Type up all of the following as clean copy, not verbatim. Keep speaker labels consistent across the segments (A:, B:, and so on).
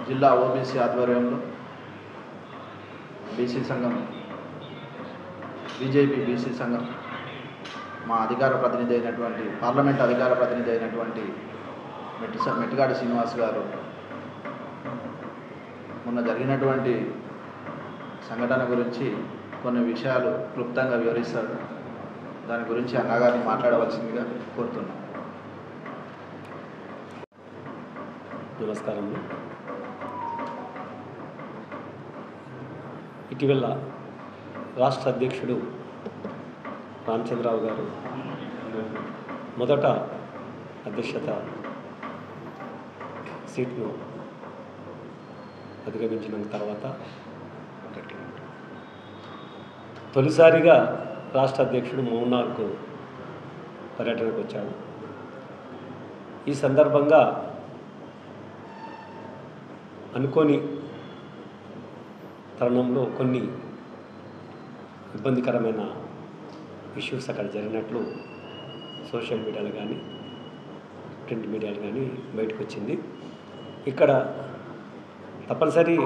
A: జిల్లా ఓబీసీ ఆధ్వర్యంలో బీసీ సంఘం బీజేపీ బీసీ సంఘం మా అధికార ప్రతినిధి అయినటువంటి పార్లమెంట్ అధికార ప్రతినిధి అయినటువంటి మెట్టిగాడి శ్రీనివాస్ గారు మొన్న జరిగినటువంటి సంఘటన గురించి కొన్ని విషయాలు క్లుప్తంగా వివరిస్తారు. దాని గురించి అన్నగారిని మాట్లాడవలసిందిగా కోరుతున్నాను.
B: నమస్కారం. ఇటీవల రాష్ట్ర అధ్యక్షుడు రామచంద్రరావు గారు మొదట అధ్యక్షత సీట్ను అధిగమించిన తర్వాత తొలిసారిగా రాష్ట్ర అధ్యక్షుడు మౌనార్కు పర్యటనకు వచ్చాడు. ఈ సందర్భంగా అనుకోని తరుణంలో కొన్ని ఇబ్బందికరమైన ఇష్యూస్ అక్కడ జరిగినట్లు సోషల్ మీడియాలో కానీ ప్రింట్ మీడియాలో కానీ బయటకు వచ్చింది. ఇక్కడ తప్పనిసరి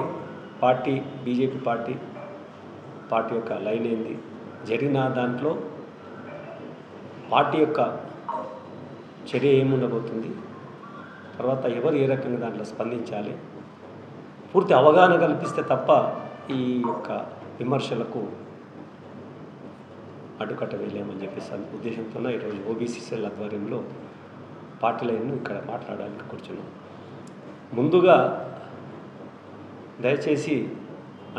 B: పార్టీ బీజేపీ పార్టీ యొక్క లైన్ ఏంది, జరిగిన దాంట్లో పార్టీ యొక్క చర్య ఏముండబోతుంది, తర్వాత ఎవరు ఏ రకంగా దాంట్లో స్పందించాలి, పూర్తి అవగాహన కల్పిస్తే తప్ప ఈ యొక్క విమర్శలకు అడ్డుకట్ట వేయలేమని చెప్పేసి ఉద్దేశంతోనే ఈరోజు ఓబీసీ సెల్ ఆధ్వర్యంలో పార్టీ లైన్ను ఇక్కడ మాట్లాడడానికి కూర్చున్నాం. ముందుగా దయచేసి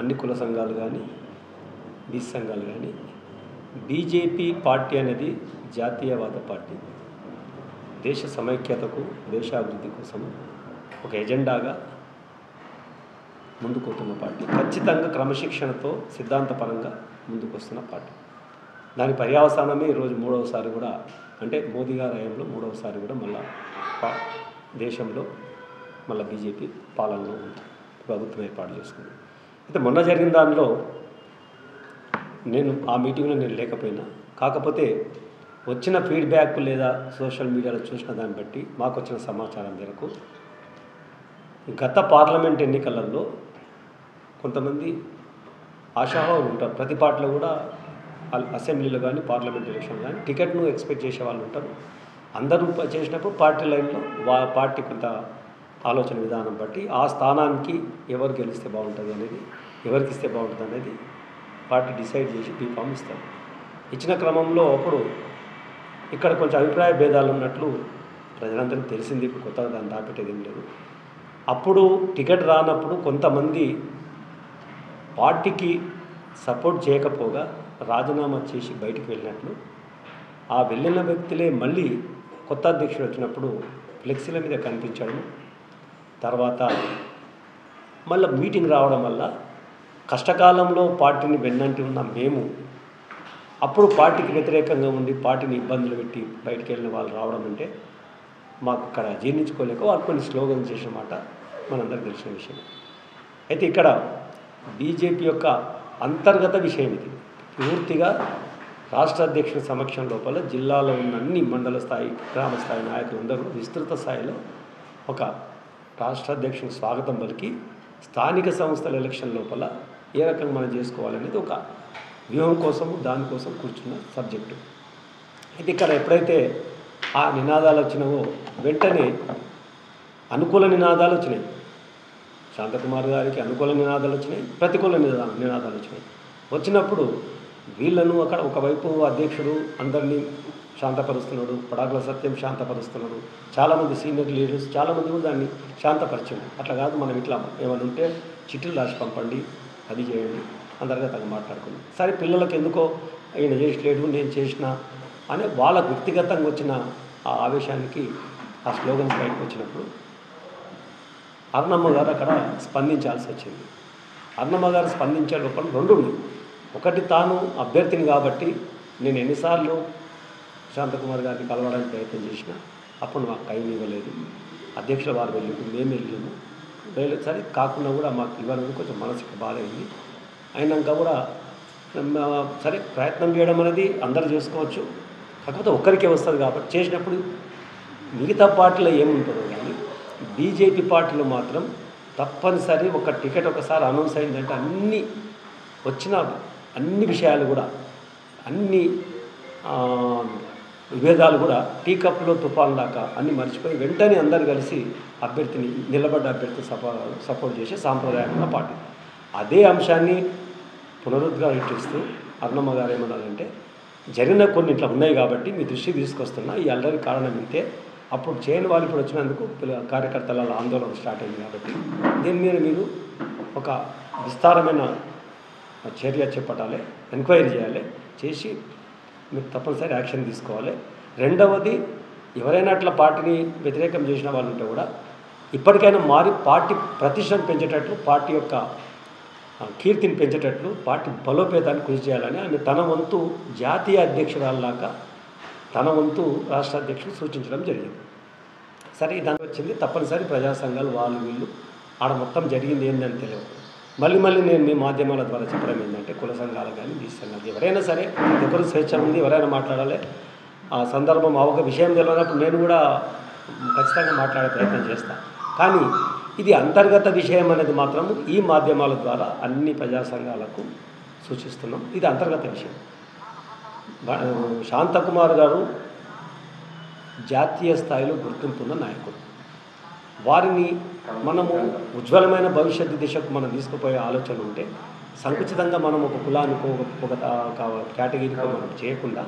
B: అన్ని కుల సంఘాలు కానీ బీసీ సంఘాలు కానీ బీజేపీ పార్టీ అనేది జాతీయవాద పార్టీ, దేశ సమైక్యతకు దేశాభివృద్ధి కోసం ఒక ఎజెండాగా ముందుకొస్తున్న పార్టీ, ఖచ్చితంగా క్రమశిక్షణతో సిద్ధాంతపరంగా ముందుకు వస్తున్న పార్టీ. దాని పర్యవసానమే ఈరోజు మూడవసారి కూడా, అంటే మోదీ గారి హయాంలో మూడవసారి కూడా మళ్ళా దేశంలో మళ్ళీ బీజేపీ పాలనలో ఉంది, ప్రభుత్వం ఏర్పాటు చేసుకుంది. అయితే మొన్న జరిగిన దానిలో నేను ఆ మీటింగ్లో నేను లేకపోయినా, కాకపోతే వచ్చిన ఫీడ్బ్యాక్ లేదా సోషల్ మీడియాలో చూసిన దాన్ని బట్టి మాకు వచ్చిన సమాచారం మేరకు గత పార్లమెంట్ ఎన్నికలలో కొంతమంది ఆశావాహులు ఉంటారు. ప్రతి పార్టీలో కూడా అసెంబ్లీలో కానీ పార్లమెంట్ ఎలక్షన్ కానీ టికెట్ను ఎక్స్పెక్ట్ చేసే వాళ్ళు ఉంటారు. అందరూ చేసినప్పుడు పార్టీ లైన్లో పార్టీ కొంత ఆలోచన విధానం బట్టి ఆ స్థానానికి ఎవరు గెలిస్తే బాగుంటుంది అనేది, ఎవరికి ఇస్తే బాగుంటుంది అనేది పార్టీ డిసైడ్ చేసి బీఫామ్ ఇస్తారు. ఇచ్చిన క్రమంలో అప్పుడు ఇక్కడ కొంచెం అభిప్రాయ భేదాలు ఉన్నట్లు ప్రజలందరికీ తెలిసింది. ఇప్పుడు కొత్తగా దాన్ని దాపెట్టేది ఏం లేదు. అప్పుడు టికెట్ రానప్పుడు కొంతమంది పార్టీకి సపోర్ట్ చేయకపోగా రాజీనామా చేసి బయటికి వెళ్ళినట్లు, ఆ వెళ్ళిన వ్యక్తులే మళ్ళీ కొత్త అధ్యక్షుడు వచ్చినప్పుడు ఫ్లెక్సీల మీద కనిపించడం, తర్వాత మళ్ళీ మీటింగ్ రావడం వల్ల కష్టకాలంలో పార్టీని వెన్నంటి ఉన్న మేము అప్పుడు పార్టీకి వ్యతిరేకంగా ఉండి పార్టీని ఇబ్బందులు పెట్టి బయటికి వెళ్ళిన వాళ్ళు రావడం అంటే మాకు ఇక్కడ జీర్ణించుకోలేక వాళ్ళు కొన్ని స్లోగన్స్ చేసిన మాట మనందరికీ తెలిసిన విషయం. అయితే ఇక్కడ బీజేపీ యొక్క అంతర్గత విషయం ఇది. పూర్తిగా రాష్ట్ర అధ్యక్షుడి సమక్షం లోపల జిల్లాలో ఉన్న అన్ని మండల స్థాయి గ్రామ స్థాయి నాయకులందరూ విస్తృత స్థాయిలో ఒక రాష్ట్ర అధ్యక్షుడికి స్వాగతం పలికి స్థానిక సంస్థల ఎలక్షన్ లోపల ఏ రకంగా మనం చేసుకోవాలనేది ఒక వ్యూహం కోసము దానికోసం కూర్చున్న సబ్జెక్టు. అయితే ఇక్కడ ఎప్పుడైతే ఆ నినాదాలు వచ్చినావో వెంటనే అనుకూల నినాదాలు వచ్చినాయి. శాంతకుమార్ గారికి అనుకూల నినాదాలు వచ్చినాయి, ప్రతికూల నినాదాలు వచ్చినాయి. వచ్చినప్పుడు వీళ్ళను అక్కడ ఒకవైపు అధ్యక్షుడు అందరినీ శాంతపరుస్తున్నాడు, పడాకుల సత్యం శాంతపరుస్తున్నాడు, చాలామంది సీనియర్ లీడర్స్ చాలామంది కూడా దాన్ని శాంతపరిచాడు. అట్లా కాదు, మనం ఇట్లా ఏమైనా ఉంటే చిట్టులు రాసి పంపండి, అది చేయండి, అంతర్గతంగా మాట్లాడుకున్నాం. సరే పిల్లలకు ఎందుకో ఈయన చేసలేడు నేను చేసిన అని వాళ్ళకు వ్యక్తిగతంగా వచ్చిన ఆ ఆవేశానికి ఆ స్లోగన్స్ బయటకు వచ్చినప్పుడు అరుణమ్మ గారు అక్కడ స్పందించాల్సి వచ్చింది. అరుణమ్మ గారు స్పందించే లోపల రెండు ఉన్నాయి. ఒకటి, తాను అభ్యర్థిని కాబట్టి నేను ఎన్నిసార్లు శాంతకుమార్ గారిని కలవడానికి ప్రయత్నం చేసినా అప్పుడు మాకు టైం ఇవ్వలేదు, అధ్యక్షుల వారు వెళ్ళి మేము వెళ్ళాము, సరే కాకుండా కూడా మాకు ఇవ్వాలని కొంచెం మనసుకి బాధ అయింది. అయినాక కూడా సరే ప్రయత్నం చేయడం అనేది అందరూ చేసుకోవచ్చు, కాకపోతే ఒక్కరికే వస్తుంది కాబట్టి చేసినప్పుడు మిగతా పార్టీలో ఏముంటుందో కానీ బీజేపీ పార్టీలో మాత్రం తప్పనిసరి ఒక టికెట్ ఒకసారి అనౌన్స్ అయిందంటే వచ్చిన అన్ని విషయాలు కూడా అన్ని విభేదాలు కూడా టీ కప్లో తుఫాన్ దాకా అన్నీ మర్చిపోయి వెంటనే అందరు కలిసి నిలబడ్డ అభ్యర్థి సపోర్ట్ చేసే సాంప్రదాయంగా పార్టీ అదే అంశాన్ని పునరుద్ఘాటిస్తూ అరుణమ్మ గారు ఏమన్నారంటే జరిగిన కొన్ని ఇట్లా ఉన్నాయి కాబట్టి మీ దృష్టికి తీసుకొస్తున్నా ఈ అల్లరి కారణం ఇంతే అప్పుడు చేయని వాళ్ళు ఇప్పుడు వచ్చినందుకు కార్యకర్తల ఆందోళన స్టార్ట్ అయింది కాబట్టి దీని మీద మీరు ఒక విస్తారమైన చర్య చేపట్టాలి, ఎంక్వైరీ చేయాలి, చేసి మీరు తప్పనిసరి యాక్షన్ తీసుకోవాలి. రెండవది ఎవరైనా అట్లా పార్టీని వ్యతిరేకం చేసిన వాళ్ళు ఉంటే కూడా ఇప్పటికైనా మారి పార్టీ ప్రతిష్టను పెంచేటట్లు పార్టీ యొక్క కీర్తిని పెంచేటట్లు పార్టీ బలోపేతాన్ని కృషి చేయాలని ఆమె తన వంతు జాతీయ అధ్యక్షురాల్లాగా తన వంతు రాష్ట్ర అధ్యక్షుడు సూచించడం జరిగింది. సరే దానికి వచ్చింది తప్పనిసరి ప్రజా సంఘాలు వాళ్ళు వీళ్ళు ఆడ మొత్తం జరిగింది ఏందని తెలియదు. మళ్ళీ నేను మీ మాధ్యమాల ద్వారా చెప్పడం ఏంటంటే కుల సంఘాలు కానీ బీసీ సంఘాలు ఎవరైనా సరే ఎవరు స్వేచ్ఛ ఉంది, ఎవరైనా మాట్లాడాలి. ఆ సందర్భం ఒక విషయం తెలియనప్పుడు నేను కూడా ఖచ్చితంగా మాట్లాడే ప్రయత్నం చేస్తాను. కానీ ఇది అంతర్గత విషయం అనేది మాత్రం ఈ మాధ్యమాల ద్వారా అన్ని ప్రజా సంఘాలకు సూచిస్తున్నాం. ఇది అంతర్గత విషయం. శాంతకుమార్ గారు జాతీయ స్థాయిలో గుర్తింపున్న నాయకుడు. వారిని మనము ఉజ్వలమైన భవిష్యత్తు దిశకు మనం తీసుకుపోయే ఆలోచన ఉంటే సంకుచితంగా మనం ఒక కులానికో ఒక కేటగిరీకో మనం చేయకుండా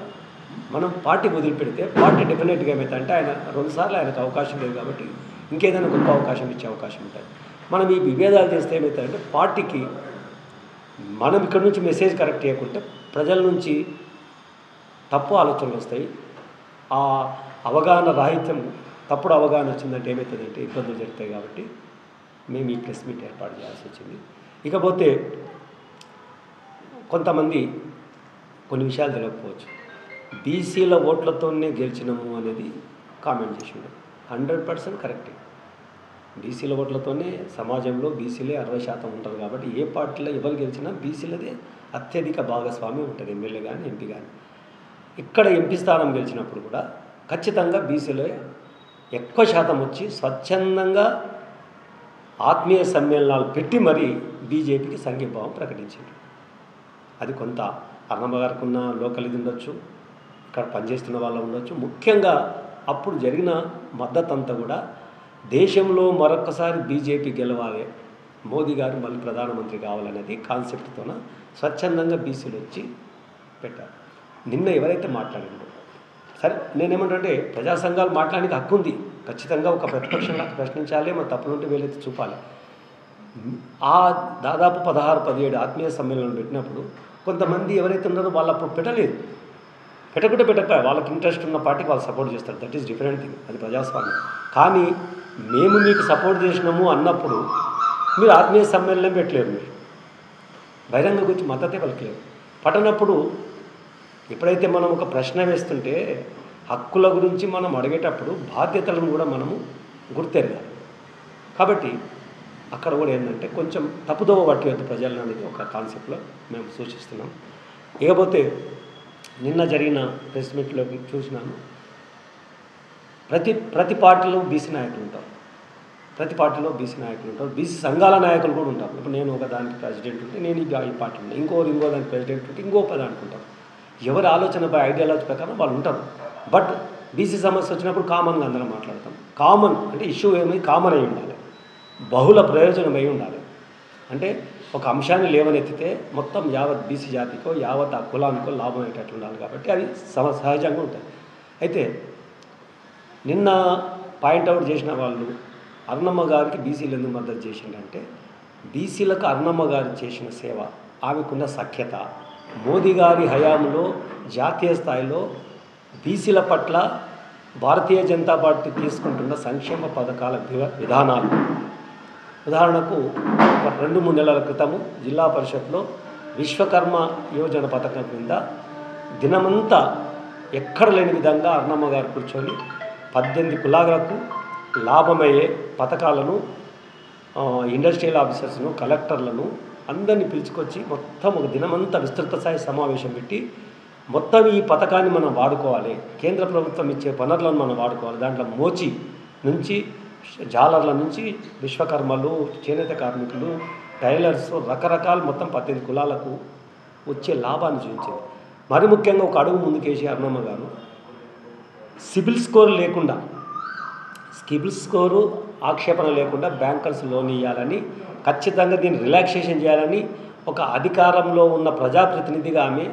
B: మనం పార్టీ వదిలిపెడితే పార్టీ డెఫినెట్గా ఏమైతే ఆయన 2 సార్లు ఆయనకు అవకాశం లేదు కాబట్టి ఇంకేదైనా గొప్ప అవకాశం ఇచ్చే అవకాశం ఉంటుంది. మనం ఈ విభేదాలు చేస్తే ఏమవుతాయంటే పార్టీకి మనం ఇక్కడ నుంచి మెసేజ్ కరెక్ట్ చేయకుంటే ప్రజల నుంచి తప్పు ఆలోచనలు వస్తాయి. ఆ అవగాహన రాహిత్యం తప్పుడు అవగాహన వచ్చిందంటే ఏమవుతుందంటే ఇబ్బందులు జరుగుతాయి. కాబట్టి మేము ఈ ప్రెస్ మీట్ ఏర్పాటు చేయాల్సి వచ్చింది. ఇకపోతే కొంతమంది కొన్ని విషయాలు తెలియకపోవచ్చు. బీసీల ఓట్లతోనే గెలిచినాము అనేది కామెంట్ చేసిండు. 100% కరెక్టే. బీసీల ఓట్లతోనే సమాజంలో బీసీలే 60% ఉంటారు కాబట్టి ఏ పార్టీలో ఎవరు గెలిచినా బీసీలదే అత్యధిక భాగస్వామ్యం ఉంటుంది, ఎమ్మెల్యే కానీ ఎంపీ కానీ. ఇక్కడ ఎంపీ స్థానం గెలిచినప్పుడు కూడా ఖచ్చితంగా బీసీలో ఎక్కువ శాతం వచ్చి స్వచ్ఛందంగా ఆత్మీయ సమ్మేళనాలు పెట్టి మరీ బీజేపీకి సంఘీభావం ప్రకటించారు. అది కొంత అరుణమ్మ గారికి ఉన్న లోకల్ ఇది ఉండొచ్చు, ఇక్కడ పనిచేస్తున్న వాళ్ళు ఉండొచ్చు. ముఖ్యంగా అప్పుడు జరిగిన మద్దతు అంతా కూడా దేశంలో మరొకసారి బీజేపీ గెలవాలి, మోదీ గారు మళ్ళీ ప్రధానమంత్రి కావాలనేది కాన్సెప్ట్తోన స్వచ్ఛందంగా బీసీలు వచ్చి పెట్టారు. నిన్న ఎవరైతే మాట్లాడారో సరే నేనేమంటే ప్రజా సంఘాలు మాట్లాడడానికి హక్కు ఉంది. ఖచ్చితంగా ఒక ప్రతిపక్షంగా ప్రశ్నించాలి, మన తప్పులుంటే వీలైతే చూపాలి. ఆ దాదాపు 16-17 ఆత్మీయ సమ్మేళనాలు పెట్టినప్పుడు కొంతమంది ఎవరైతే ఉన్నారో వాళ్ళు అప్పుడు పెట్టలేదు. పెట్టకపోయా వాళ్ళకి ఇంట్రెస్ట్ ఉన్న పార్టీకి వాళ్ళు సపోర్ట్ చేస్తారు. దట్ ఈస్ డిఫరెంట్ థింగ్, అది ప్రజాస్వామ్యం. కానీ మేము మీకు సపోర్ట్ చేసినాము అన్నప్పుడు మీరు ఆత్మీయ సమ్మేళనం పెట్టలేరు, మీరు బహిరంగ గురించి మద్దతే పలకలేరు. పట్టనప్పుడు ఎప్పుడైతే మనం ఒక ప్రశ్న వేస్తుంటే హక్కుల గురించి మనం అడిగేటప్పుడు బాధ్యతలను కూడా మనము గుర్తెరగాలి. కాబట్టి అక్కడ కూడా ఏంటంటే కొంచెం తప్పుదోవ పట్టేది ప్రజలను అనేది ఒక కాన్సెప్ట్లో మేము సూచిస్తున్నాం. ఇకపోతే నిన్న జరిగిన ప్రెస్ మీట్లో చూసినాను, ప్రతి పార్టీలో బీసీ నాయకులు ఉంటారు, ప్రతి పార్టీలో బీసీ నాయకులు ఉంటారు, బీసీ సంఘాల నాయకులు కూడా ఉంటారు. ఇప్పుడు నేను ఒక దానికి ప్రెసిడెంట్ ఉంటే నేను ఈ పార్టీ ఉంటాను, ఇంకో దానికి ప్రెసిడెంట్ ఉంటే ఇంకో దానికి ఉంటారు. ఎవరి ఆలోచన ఐడియాలజీ ప్రకారం వాళ్ళు ఉంటారు. బట్ బీసీ సమస్య వచ్చినప్పుడు కామన్గా అందరం మాట్లాడతాం. కామన్ అంటే ఇష్యూ ఏమై కామన్ అయి ఉండాలి, బహుళ ప్రయోజనం అయి ఉండాలి. అంటే ఒక అంశాన్ని లేవనెత్తితే మొత్తం యావత్ బీసీ జాతికో యావత్ ఆ కులానికో లాభం అయ్యేటట్లు ఉండాలి. కాబట్టి అది సహజంగా ఉంటుంది. అయితే నిన్న పాయింట్అవుట్ చేసిన వాళ్ళు అరుణమ్మ గారికి బీసీలు ఎందుకు మద్దతు చేసిందంటే బీసీలకు అరుణమ్మ గారు చేసిన సేవ, ఆమెకున్న సఖ్యత, మోదీ గారి హయాంలో జాతీయ స్థాయిలో బీసీల పట్ల భారతీయ జనతా పార్టీ తీసుకుంటున్న సంక్షేమ పథకాల విధానాలు. ఉదాహరణకు 2-3 నెలల క్రితము జిల్లా పరిషత్లో విశ్వకర్మ యోజన పథకం కింద దినమంతా ఎక్కడ లేని విధంగా అరుణమ్మ గారు కూర్చొని 18 కులాలకు లాభమయ్యే పథకాలను ఇండస్ట్రియల్ ఆఫీసర్స్ను, కలెక్టర్లను అందరినీ పిలుచుకొచ్చి మొత్తం ఒక దినమంతా విస్తృత స్థాయి సమావేశం పెట్టి మొత్తం ఈ పథకాన్ని మనం వాడుకోవాలి, కేంద్ర ప్రభుత్వం ఇచ్చే వనరులను మనం వాడుకోవాలి, దాంట్లో మోచి నుంచి జాలర్ల నుంచి విశ్వకర్మలు, చేనేత కార్మికులు, టైలర్స్, రకరకాల మొత్తం 18 కులాలకు వచ్చే లాభాన్ని చూపించింది. మరి ముఖ్యంగా ఒక అడుగు ముందుకేసి అరుణమ్మ గారు సిబిల్ స్కోర్ లేకుండా, సిబిల్ స్కోరు ఆక్షేపణ లేకుండా బ్యాంకర్స్ లోన్ ఇవ్వాలని, ఖచ్చితంగా దీన్ని రిలాక్సేషన్ చేయాలని ఒక అధికారంలో ఉన్న ప్రజాప్రతినిధిగా ఆమె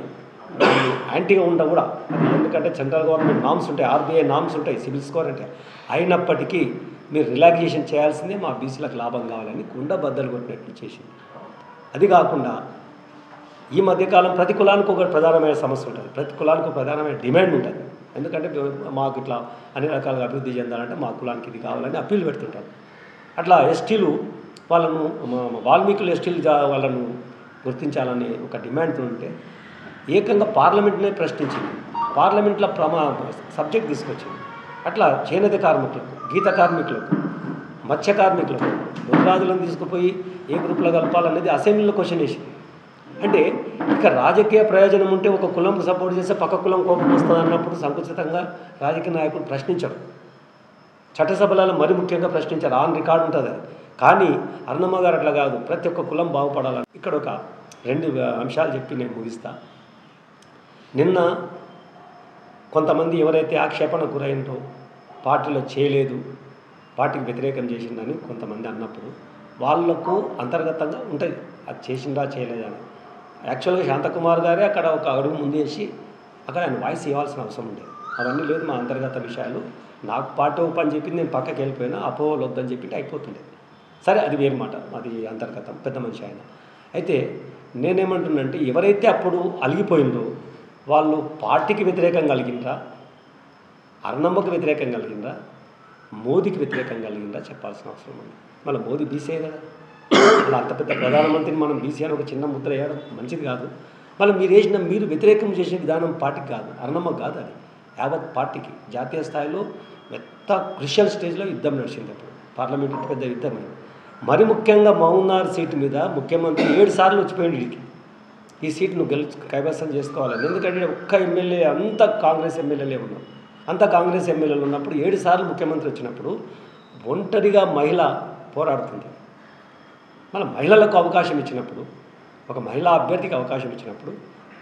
B: యాంటీగా ఉండ కూడా, ఎందుకంటే సెంట్రల్ గవర్నమెంట్ నామ్స్ ఉంటాయి, ఆర్బీఐ నామ్స్ ఉంటాయి సిబిల్ స్కోర్ అంటే, అయినప్పటికీ మీరు రిలాక్సేషన్ చేయాల్సిందే, మా బీసీలకు లాభం కావాలని కుండ బద్దలు కొట్టినట్లు చేసింది. అది కాకుండా ఈ మధ్యకాలం ప్రతి కులానికి ఒక ప్రధానమైన సమస్య ఉంటుంది, ప్రతి కులానికి ఒక ప్రధానమైన డిమాండ్ ఉంటుంది. ఎందుకంటే మాకు ఇట్లా అన్ని రకాలుగా అభివృద్ధి చెందాలంటే మా కులానికి ఇది కావాలని అప్పీల్ పెడుతుంటారు. అట్లా ఎస్టీలు వాళ్ళను, వాల్మీకులు ఎస్టీలు వాళ్ళను గుర్తించాలని ఒక డిమాండ్ ఉంటే ఏకంగా పార్లమెంట్నే ప్రశ్నించింది, పార్లమెంట్లో సబ్జెక్ట్ తీసుకొచ్చింది. అట్లా చేనేత కార్మికులకు, గీత కార్మికులకు, మత్స్య కార్మికులకు, ముద్రాజులను తీసుకుపోయి ఏ గ్రూప్లో కలపాలనేది అసెంబ్లీలో క్వశ్చన్ వేసింది. అంటే ఇక రాజకీయ ప్రయోజనం ఉంటే ఒక కులంకు సపోర్ట్ చేస్తే పక్క కులం కోపం వస్తుంది అన్నప్పుడు సంకుచితంగా రాజకీయ నాయకులు ప్రశ్నించరు, చట్టసభలలో మరి ముఖ్యంగా ప్రశ్నించారు, ఆన్ రికార్డు ఉంటుంది అది. కానీ అరుణమ్మ గారు అట్లా కాదు, ప్రతి ఒక్క కులం బాగుపడాలని. ఇక్కడ ఒక 2 అంశాలు చెప్పి నేను ముగిస్తా. నిన్న కొంతమంది ఎవరైతే ఆక్షేపణ గురైనో పార్టీలో చేయలేదు, పార్టీకి వ్యతిరేకం చేసిందని కొంతమంది అన్నప్పుడు వాళ్లకు అంతర్గతంగా ఉంటుంది, అది చేసిందా చేయలేదని. యాక్చువల్గా శాంతకుమార్ గారే అక్కడ ఒక అడుగు ముందేసి అక్కడ ఆయన వాయిస్ ఇవ్వాల్సిన అవసరం ఉండేది. అవన్నీ లేదు, మా అంతర్గత విషయాలు, నాకు పార్టీ ఓపెన్ చెప్పింది, నేను పక్కకి వెళ్ళిపోయినా అపోహలు వద్దని చెప్పి అయిపోతుండే. సరే, అది వేరు మాట, అది అంతర్గతం, పెద్ద మనిషి ఆయన. అయితే నేనేమంటున్నానంటే ఎవరైతే అప్పుడు అలిగిపోయిందో వాళ్ళు పార్టీకి వ్యతిరేకంగా కలిగినరా, అరుణమ్మకు వ్యతిరేకంగా కలిగినరా, మోదీకి వ్యతిరేకంగా కలిగినరా చెప్పాల్సిన అవసరం ఉంది. మళ్ళీ మోదీ బీసీ కదా, అలా అంత పెద్ద ప్రధానమంత్రిని మనం బీసీ అని ఒక చిన్న ముద్ర వేయడం మంచిది కాదు. మళ్ళీ మీరు వ్యతిరేకం చేసే విధానం పార్టీకి కాదు, అరుణమ్మకు కాదు, అది యావత్ పార్టీకి. జాతీయ స్థాయిలో పెద్ద క్రిషియల్ స్టేజ్లో యుద్ధం నడిచింది, అప్పుడు పార్లమెంట్ పెద్ద యుద్ధం. మరి ముఖ్యంగా మౌనార్ సీటు మీద ముఖ్యమంత్రి 7 సార్లు వచ్చిపోయింది, వీడికి ఈ సీట్ నువ్వు కైవసం చేసుకోవాలని. ఎందుకంటే ఒక్క ఎమ్మెల్యే, అంత కాంగ్రెస్ ఎమ్మెల్యేలే ఉన్నారు, అంత కాంగ్రెస్ ఎమ్మెల్యేలు ఉన్నప్పుడు 7 సార్లు ముఖ్యమంత్రి వచ్చినప్పుడు ఒంటరిగా మహిళ పోరాడుతుంది. మన మహిళలకు అవకాశం ఇచ్చినప్పుడు, ఒక మహిళా అభ్యర్థికి అవకాశం ఇచ్చినప్పుడు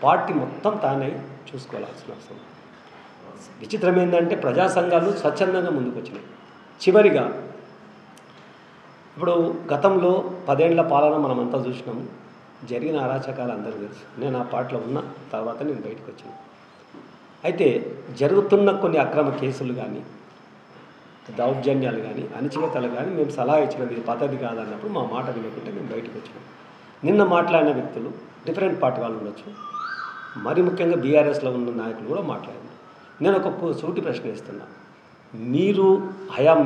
B: పార్టీ మొత్తం తానై చూసుకోవాల్సిన అవసరం. విచిత్రం ఏంటంటే ప్రజా సంఘాలు స్వచ్ఛందంగా ముందుకు వచ్చినాయి. చివరిగా ఇప్పుడు గతంలో 10 ఏళ్ల పాలన మనమంతా చూసినాము, జరిగిన అరాచకాలు అందరూ తెలుసు. నేను ఆ పార్టీలో ఉన్న తర్వాత నేను బయటకు వచ్చాను. అయితే జరుగుతున్న కొన్ని అక్రమ కేసులు కానీ, దౌర్జన్యాలు కానీ, అణచివేతలు కానీ మేము సలహా ఇచ్చిన ఇది పద్ధతి కాదన్నప్పుడు మా మాట వినకుంటే మేము బయటకు వచ్చినాం. నిన్న మాట్లాడిన వ్యక్తులు డిఫరెంట్ పార్టీ వాళ్ళు ఉండొచ్చు, మరి ముఖ్యంగా బీఆర్ఎస్లో ఉన్న నాయకులు కూడా మాట్లాడారు. నేను ఒక సూటి ప్రశ్న ఇస్తున్నా, మీరు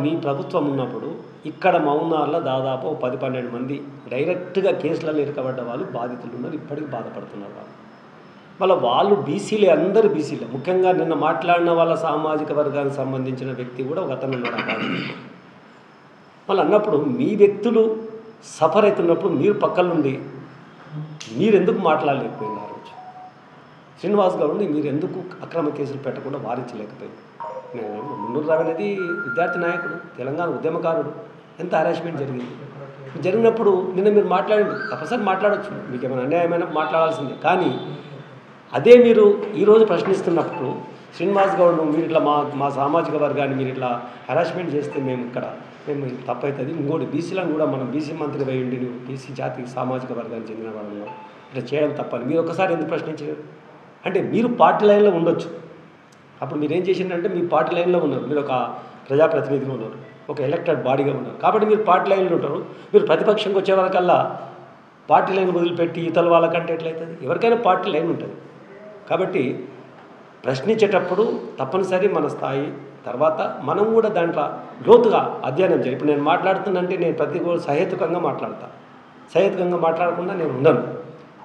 B: మీ ప్రభుత్వం ఉన్నప్పుడు ఇక్కడ మౌనార్లో దాదాపు 10-12 మంది డైరెక్ట్గా కేసులలో ఇరకబడ్డ వాళ్ళు బాధితులు ఉన్నారు, ఇప్పటికీ బాధపడుతున్నారు వాళ్ళు. మళ్ళీ వాళ్ళు బీసీలే, అందరూ బీసీలే. ముఖ్యంగా నిన్న మాట్లాడిన వాళ్ళ సామాజిక వర్గానికి సంబంధించిన వ్యక్తి కూడా ఒక అతను ఉన్నాడు ఆ బాధితులు. మళ్ళీ అన్నప్పుడు మీ వ్యక్తులు సఫర్ అవుతున్నప్పుడు మీరు పక్కన నుండి మీరు ఎందుకు మాట్లాడలేకపోయింది? ఆ రోజు శ్రీనివాస్ గౌడ్ని మీరు ఎందుకు అక్రమ కేసులు పెట్టకుండా వారించలేకపోయింది? మున్నూరు రావు అనేది విద్యార్థి నాయకుడు, తెలంగాణ ఉద్యమకారుడు, ఎంత హరాస్మెంట్ జరిగినప్పుడు నిన్న మీరు మాట్లాడండి, తప్పనిసరి మాట్లాడవచ్చు, మీకు ఏమైనా అన్యాయమైన మాట్లాడాల్సిందే. కానీ అదే మీరు ఈరోజు ప్రశ్నిస్తున్నప్పుడు శ్రీనివాస్ గౌడ్ మీరు ఇట్లా మా సామాజిక వర్గాన్ని మీరు ఇట్లా హరాస్మెంట్ చేస్తే మేము తప్పవుతుంది. ఇంకోటి బీసీలను కూడా మనం బీసీ మంత్రి వేయండి, నువ్వు బీసీ జాతి సామాజిక వర్గానికి చెందిన వాళ్ళు ఇట్లా చేయడం తప్పని మీరు ఒకసారి ఎందుకు ప్రశ్నించారు? అంటే మీరు పార్టీ లైన్లో ఉండొచ్చు, అప్పుడు మీరు ఏం చేసిందంటే మీ పార్టీ లైన్లో ఉన్నారు, మీరు ఒక ప్రజాప్రతినిధిగా ఉన్నారు, ఒక ఎలక్టెడ్ బాడీగా ఉన్నారు, కాబట్టి మీరు పార్టీ లైన్లో ఉంటారు. మీరు ప్రతిపక్షంకి వచ్చే వరకల్లా పార్టీ లైన్ వదిలిపెట్టి ఇతల వాళ్ళకంటే ఎట్లయితుంది? ఎవరికైనా పార్టీ లైన్ ఉంటుంది. కాబట్టి ప్రశ్నించేటప్పుడు తప్పనిసరి మన స్థాయి తర్వాత మనం కూడా దాంట్లో లోతుగా అధ్యయనం చేయాలి. ఇప్పుడు నేను మాట్లాడుతున్నంటే నేను ప్రతి సహేతుకంగా మాట్లాడకుండా నేను ఉండను,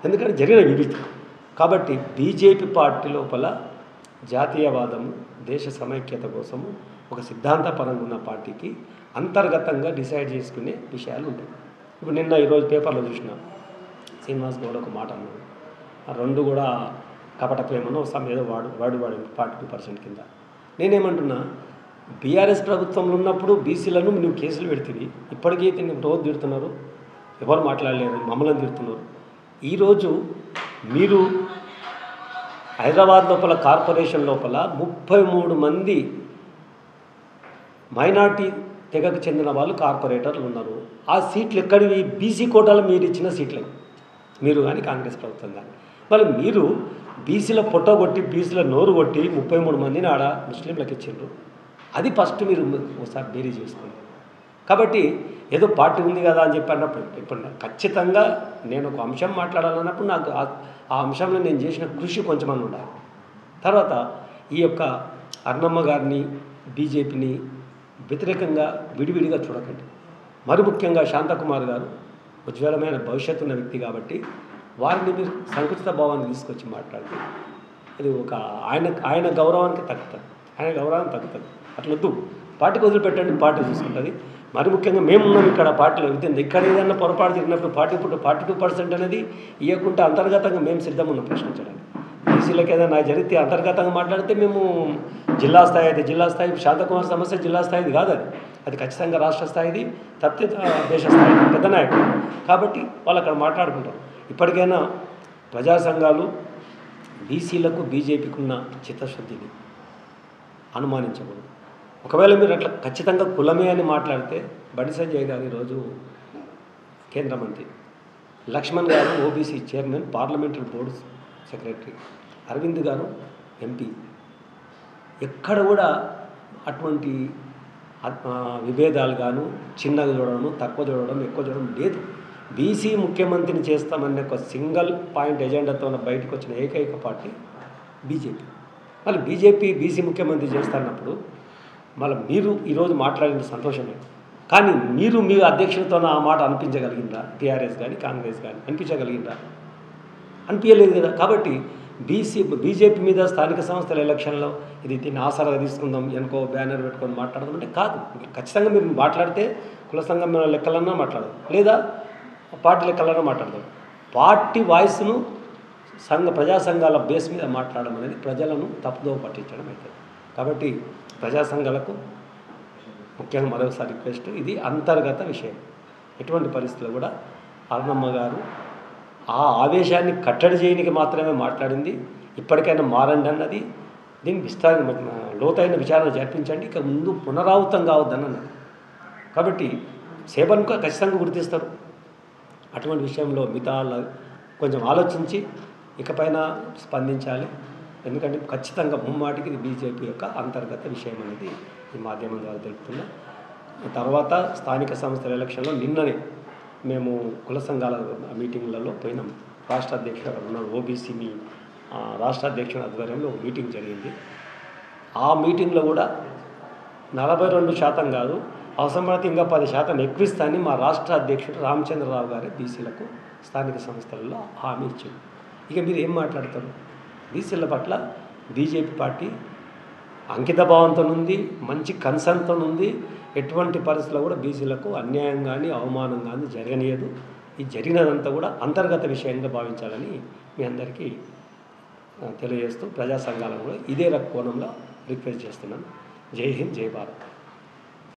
B: ఎందుకంటే జరిగిన విభజన. కాబట్టి బీజేపీ పార్టీ లోపల జాతీయవాదము, దేశ సమైక్యత కోసము ఒక సిద్ధాంతపరంగా ఉన్న పార్టీకి అంతర్గతంగా డిసైడ్ చేసుకునే విషయాలు ఉంటాయి. ఇప్పుడు నిన్న ఈరోజు పేపర్లో చూసిన శ్రీనివాస్ గౌడ్ ఒక మాట అన్నాడు, ఆ 2 కూడా కపట ప్రేమను ఏదో వాడు 42% కింద. నేనేమంటున్నా, బీఆర్ఎస్ ప్రభుత్వంలో ఉన్నప్పుడు బీసీలను నువ్వు కేసులు పెడితివి, ఇప్పటికీ నువ్వు రోజు తిడుతున్నారు, ఎవరు మాట్లాడలేరు, మమ్మల్ని తిడుతున్నారు. ఈరోజు మీరు హైదరాబాద్ లోపల కార్పొరేషన్ లోపల 33 మంది మైనార్టీ తెగకు చెందిన వాళ్ళు కార్పొరేటర్లు ఉన్నారు. ఆ సీట్లు ఎక్కడివి? బీసీ కోటాలు మీరు ఇచ్చిన సీట్లే, మీరు కానీ కాంగ్రెస్ ప్రభుత్వం కానీ. మళ్ళీ మీరు బీసీల పొట్టగొట్టి బీసీల నోరు కొట్టి 33 మందిని ఆడ ముస్లింలకు ఇచ్చిండ్రు. అది ఫస్ట్ మీరు ఒకసారి బేరీ చేసుకోండి. కాబట్టి ఏదో పార్టీ ఉంది కదా అని చెప్పి అన్నప్పుడు ఇప్పుడు ఖచ్చితంగా నేను ఒక అంశం మాట్లాడాలన్నప్పుడు నాకు ఆ అంశంలో నేను చేసిన కృషి కొంచెమని ఉండాలి. తర్వాత ఈ యొక్క అర్ణమ్మ గారిని బీజేపీని వ్యతిరేకంగా విడివిడిగా చూడకండి. మరి ముఖ్యంగా శాంతకుమార్ గారు ఉజ్వలమైన భవిష్యత్తు ఉన్న వ్యక్తి కాబట్టి వారిని మీరు సంకుచిత భావాన్ని తీసుకొచ్చి మాట్లాడితే అది ఒక ఆయన గౌరవానికి తగ్గుతుంది, ఆయన గౌరవానికి తగ్గుతుంది. అట్లొద్దు, పార్టీకి వదిలిపెట్టండి, పార్టీ చూసుకుంటుంది. మరి ముఖ్యంగా మేమున్నాం ఇక్కడ పార్టీలో. ఇక్కడ ఏదైనా పొరపాటు జరిగినప్పుడు 42% అనేది ఇవ్వకుండా అంతర్గతంగా మేము సిద్ధం ఉన్నాం ప్రశ్నించడానికి. బీసీలకు ఏదైనా జరిగితే అంతర్గతంగా మాట్లాడితే మేము జిల్లా స్థాయి అయితే జిల్లా స్థాయి, శాంతకుమార్ సమస్య జిల్లా స్థాయిది కాదు, అది ఖచ్చితంగా రాష్ట్ర స్థాయిది, తప్పితే దేశ స్థాయిది, పెద్ద నాయకుడు కాబట్టి వాళ్ళు అక్కడ మాట్లాడుకుంటారు. ఇప్పటికైనా ప్రజా సంఘాలు బీసీలకు బీజేపీకి ఉన్న చిత్తశుద్ధిని అనుమానించకూడదు. ఒకవేళ మీరు అట్లా ఖచ్చితంగా కులమే అని మాట్లాడితే బండి సంజయ్ గారు ఈరోజు కేంద్ర మంత్రి, Lakshman garu OBC chairman, parliamentary board secretary, Aravind garu MP, ఎక్కడ కూడా అటువంటి విభేదాలు గాను చిన్నగా చూడడం, తక్కువ చూడడం, ఎక్కువ చూడడం లేదు. బీసీ ముఖ్యమంత్రిని చేస్తామనే ఒక సింగిల్ పాయింట్ ఎజెండాతో బయటకు వచ్చిన ఏకైక పార్టీ బీజేపీ. మళ్ళీ బీజేపీ బీసీ ముఖ్యమంత్రి చేస్తున్నప్పుడు మళ్ళీ మీరు ఈరోజు మాట్లాడిన సంతోషమే, కానీ మీరు మీ అధ్యక్షులతో ఆ మాట అనిపించగలిగిందా? టీఆర్ఎస్ కానీ కాంగ్రెస్ కానీ అనిపించగలిగిందా? అనిపించలేదు కదా. కాబట్టి బీజేపీ మీద స్థానిక సంస్థల ఎలక్షన్లో దీన్ని ఆసరాగా తీసుకుందాం, వెనుకో బ్యానర్ పెట్టుకొని మాట్లాడదాం అంటే కాదు. ఖచ్చితంగా మీరు మాట్లాడితే కుల సంఘం లెక్కలన్నా మాట్లాడదు, లేదా పార్టీ లెక్కలన్నా మాట్లాడదాం. పార్టీ వాయిస్ను ప్రజా సంఘాల బేస్ మీద మాట్లాడడం అనేది ప్రజలను తప్పుదోవ పట్టించడం అవుతుంది. కాబట్టి ప్రజా సంఘాలకు ముఖ్యంగా మరోసారి రిక్వెస్ట్, ఇది అంతర్గత విషయం. ఎటువంటి పరిస్థితుల్లో కూడా అరుణమ్మ గారు ఆ ఆవేశాన్ని కట్టడి చేయడానికి మాత్రమే మాట్లాడింది. ఇప్పటికైనా మారండి అన్నది, దీన్ని లోతైన విచారణ జరిపించండి, ఇక ముందు పునరావృతం కావద్దని అన్నది. కాబట్టి సేవను ఖచ్చితంగా గుర్తిస్తారు. అటువంటి విషయంలో మిగతా కొంచెం ఆలోచించి ఇకపైన స్పందించాలి. ఎందుకంటే ఖచ్చితంగా ముమ్మాటికి ఇది బీజేపీ యొక్క అంతర్గత విషయం అనేది ఈ మాధ్యమం ద్వారా తెలుపుతున్నా. తర్వాత స్థానిక సంస్థల ఎలక్షన్లో నిన్ననే మేము కుల సంఘాల మీటింగ్లలో పోయినాం. రాష్ట్ర అధ్యక్షుడు అక్కడ ఉన్నాడు, ఓబీసీ రాష్ట్ర అధ్యక్షుడి ఆధ్వర్యంలో మీటింగ్ జరిగింది. ఆ మీటింగ్లో కూడా 42% కాదు, అవసరమైతే ఇంకా 10% ఎక్కువిస్తానని మా రాష్ట్ర అధ్యక్షుడు రామచంద్రరావు గారి బీసీలకు స్థానిక సంస్థలలో హామీ ఇచ్చారు. ఇక మీరు ఏం మాట్లాడతారు? బీసీల పట్ల బీజేపీ పార్టీ అంకిత భావంతో ఉంది, మంచి కన్సర్న్తో ఉంది. ఎటువంటి పరిస్థితుల్లో కూడా బీసీలకు అన్యాయం కానీ అవమానం కానీ జరగనీయదు. ఈ జరిగినదంతా కూడా అంతర్గత విషయంగా భావించాలని మీ అందరికీ తెలియజేస్తూ ప్రజా సంఘాలను కూడా ఇదే కోణంలో రిక్వెస్ట్ చేస్తున్నాను. జై హింద్, జై భారత్.